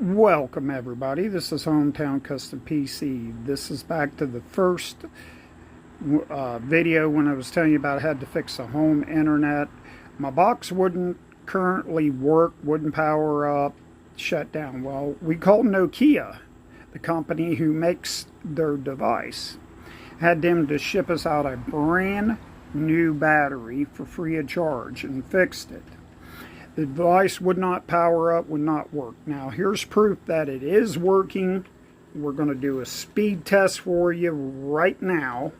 Welcome everybody, this is Hometown Custom PC. This is back to the first video when I was telling you about how to fix the home internet. My box wouldn't currently work, wouldn't power up, shut down. Well, we called Nokia, the company who makes their device. Had them to ship us out a brand new battery for free of charge and fixed it. The device would not power up, would not work. Now here's proof that it is working. We're going to do a speed test for you right now.